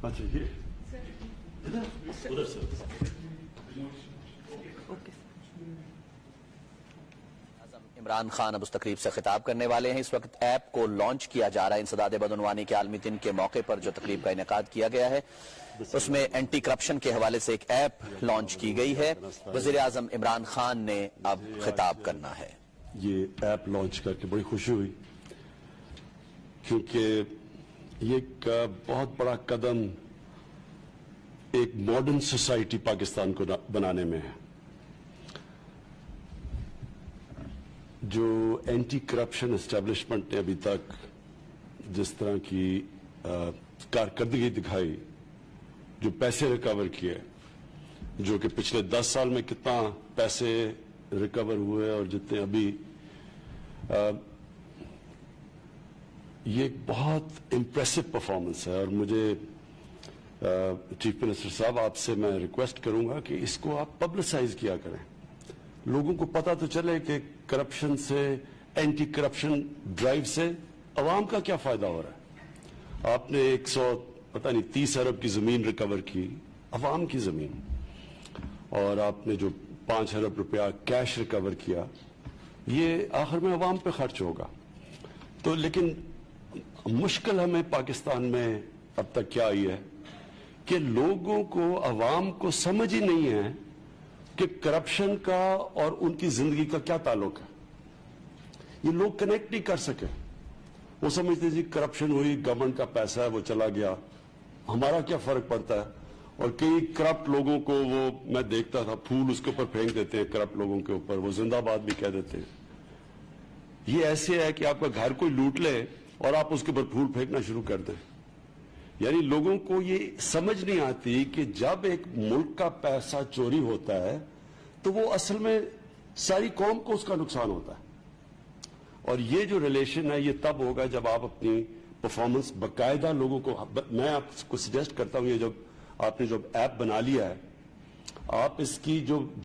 اچھا یہ ادھر سے عمران خان اب اس تقریب سے خطاب کرنے والے ہیں۔ اس وقت ایپ کو لانچ کیا جا رہا ہے انسداد بدعنوانی کے عالمی دن کے موقع پر جو تقریب کا انعقاد کیا گیا ہے اس میں اینٹی کرپشن کے حوالے سے ایک ایپ لانچ کی گئی ہے۔ وزیر اعظم عمران خان نے اب خطاب کرنا ہے۔ یہ ایپ لانچ کر کے بڑی خوشی ہوئی کیونکہ یہ ایک بہت بڑا قدم ایک ماڈرن سوسائٹی پاکستان کو بنانے میں ہے۔ جو اینٹی کرپشن اسٹیبلشمنٹ نے ابھی تک جس طرح کی کارکردگی دکھائی، جو پیسے ریکور کیے، جو کہ پچھلے 10 سال میں کتنا پیسے ریکور ہوئے اور جتنے ابھی، یہ ایک بہت امپریسو پرفارمنس ہے۔ اور مجھے چیف منسٹر صاحب آپ سے میں ریکویسٹ کروں گا کہ اس کو آپ پبلسائز کیا کریں، لوگوں کو پتا تو چلے کہ کرپشن سے، اینٹی کرپشن ڈرائیو سے عوام کا کیا فائدہ ہو رہا ہے۔ آپ نے 130 ارب کی زمین ریکور کی، عوام کی زمین، اور آپ نے جو 5 ارب روپیہ کیش ریکور کیا، یہ آخر میں عوام پہ خرچ ہوگا۔ تو لیکن مشکل ہمیں پاکستان میں اب تک کیا آئی ہے کہ لوگوں کو، عوام کو سمجھ ہی نہیں ہے کہ کرپشن کا اور ان کی زندگی کا کیا تعلق ہے۔ یہ لوگ کنیکٹ نہیں کر سکے۔ وہ سمجھتے جی کرپشن ہوئی، گورنمنٹ کا پیسہ ہے وہ چلا گیا، ہمارا کیا فرق پڑتا ہے۔ اور کئی کرپٹ لوگوں کو وہ میں دیکھتا تھا پھول اس کے اوپر پھینک دیتے ہیں، کرپٹ لوگوں کے اوپر وہ زندہ باد بھی کہہ دیتے ہیں۔ یہ ایسے ہے کہ آپ کا گھر کوئی لوٹ لے اور آپ اس کے اوپر پھول پھینکنا شروع کر دیں۔ یعنی لوگوں کو یہ سمجھ نہیں آتی کہ جب ایک ملک کا پیسہ چوری ہوتا ہے تو وہ اصل میں ساری قوم کو اس کا نقصان ہوتا ہے۔ اور یہ جو ریلیشن ہے یہ تب ہوگا جب آپ اپنی پرفارمنس باقاعدہ لوگوں کو، میں آپ کو سجیسٹ کرتا ہوں، یہ جب آپ نے جو ایپ بنا لیا ہے، آپ اس کی جو